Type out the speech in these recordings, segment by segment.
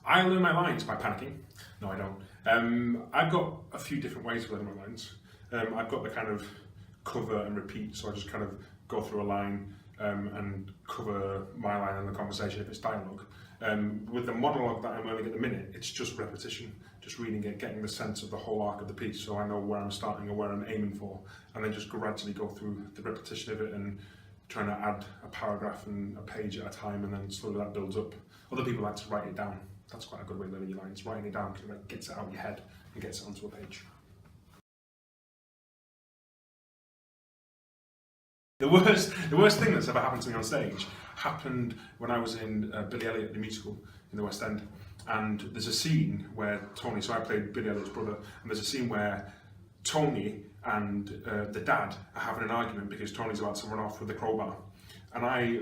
I learn my lines by panicking. No, I don't. I've got a few different ways of learning my lines. I've got the kind of cover and repeat, so I just kind of go through a line and cover my line in the conversation if it's dialogue. With the monologue that I'm learning at the minute, it's just repetition, just reading it, getting the sense of the whole arc of the piece, so I know where I'm starting or where I'm aiming for, and then just gradually go through the repetition of it and trying to add a paragraph and a page at a time, and then slowly that builds up. Other people like to write it down. That's quite a good way of learning your lines, writing it down, because it like gets it out of your head and gets it onto a page. The worst thing that's ever happened to me on stage happened when I was in Billy Elliot, the musical, in the West End. And there's a scene where Tony, so I played Billy Elliot's brother, and there's a scene where Tony and the dad are having an argument because Tony's about to run off with the crowbar. And I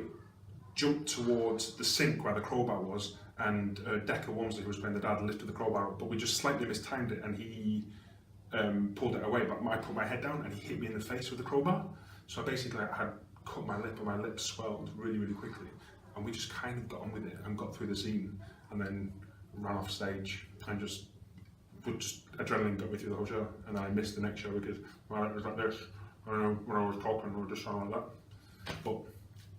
jumped towards the sink where the crowbar was, and Decker Walmsley, who was playing the dad, lifted the crowbar up, but we just slightly mistimed it, and he pulled it away, but I put my head down and he hit me in the face with the crowbar. So I basically had cut my lip and my lips swelled really, really quickly. And we just kind of got on with it and got through the scene and then ran off stage and just adrenaline got me through the whole show. And then I missed the next show because it was like this. I don't know, when I was talking, we were just sounding like that. But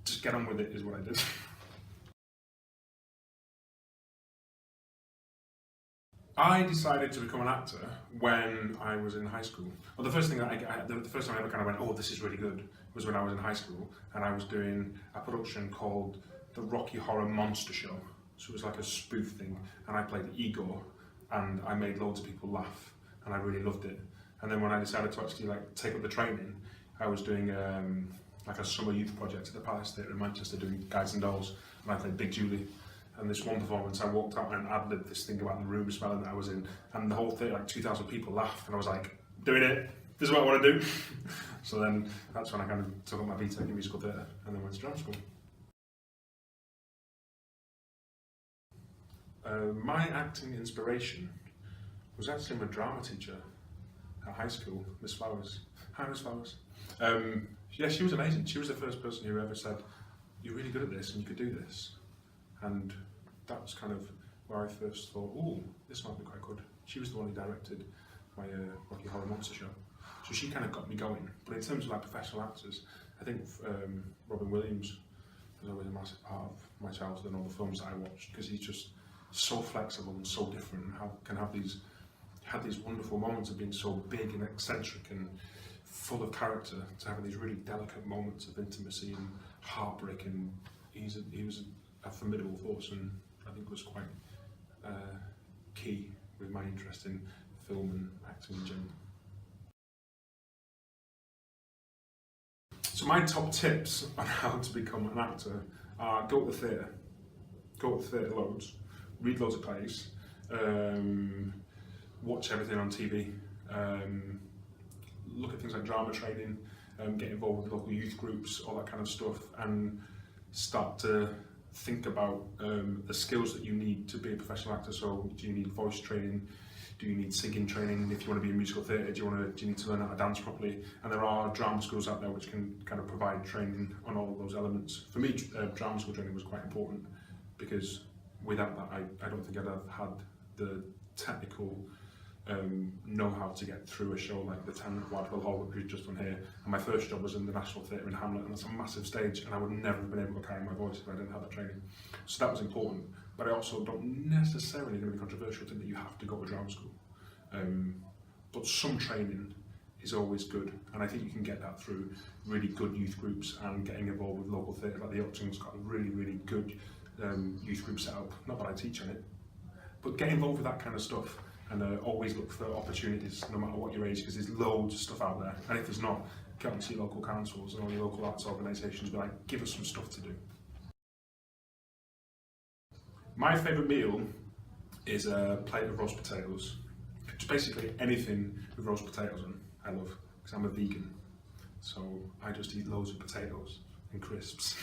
just get on with it is what I did. I decided to become an actor when I was in high school. Well, the first time I ever kind of went, oh, this is really good, was when I was in high school, and I was doing a production called the Rocky Horror Monster Show. So it was like a spoof thing, and I played Igor, and I made loads of people laugh, and I really loved it. And then when I decided to actually take up the training, I was doing like a summer youth project at the Palace Theatre in Manchester, doing Guys and Dolls, and I played Big Julie. And this one performance, I walked out and ad-libbed this thing about the room smelling that I was in, and the whole thing, like 2,000 people laughed, and I was like, doing it, this is what I want to do. So then that's when I kind of took up my BTEC in musical theatre and then went to drama school. My acting inspiration was actually my drama teacher at high school, Miss Flowers. Hi, Miss Flowers. Yeah, she was amazing. She was the first person who ever said, you're really good at this and you could do this. And that was kind of where I first thought, oh, this might be quite good. She was the one who directed my Rocky Horror Monster Show. So she kind of got me going. But in terms of like professional actors, I think Robin Williams was always a massive part of my childhood and all the films that I watched, because he's just so flexible and so different, and can have these wonderful moments of being so big and eccentric and full of character, to having these really delicate moments of intimacy and heartbreak. And he was a formidable force, and I think was quite key with my interest in film and acting in general. So my top tips on how to become an actor are: go to the theatre. Go to the theatre loads, read loads of plays, watch everything on TV, look at things like drama training, get involved with local youth groups, all that kind of stuff, and start to think about the skills that you need to be a professional actor. So do you need voice training? Do you need singing training? If you want to be in musical theatre, do you need to learn how to dance properly? And there are drama schools out there which can kind of provide training on all of those elements. For me, drama school training was quite important, because without that, I don't think I'd have had the technical know-how to get through a show like the 10 at Whitehall Hall that we've just done here. And my first job was in the National Theatre in Hamlet, and that's a massive stage, and I would never have been able to carry my voice if I didn't have that training. So that was important. But I also don't necessarily, going to be controversial, think that you have to go to drama school. But some training is always good, and I think you can get that through really good youth groups and getting involved with local theatre. Like the Octagon's got a really, really good youth group set up. Not that I teach on it, but get involved with that kind of stuff, and always look for opportunities no matter what your age, because there's loads of stuff out there. And if there's not, get onto your local councils and all your local arts organisations, be like, give us some stuff to do. My favourite meal is a plate of roast potatoes. Just basically anything with roast potatoes on, I love, because I'm a vegan. So I just eat loads of potatoes and crisps.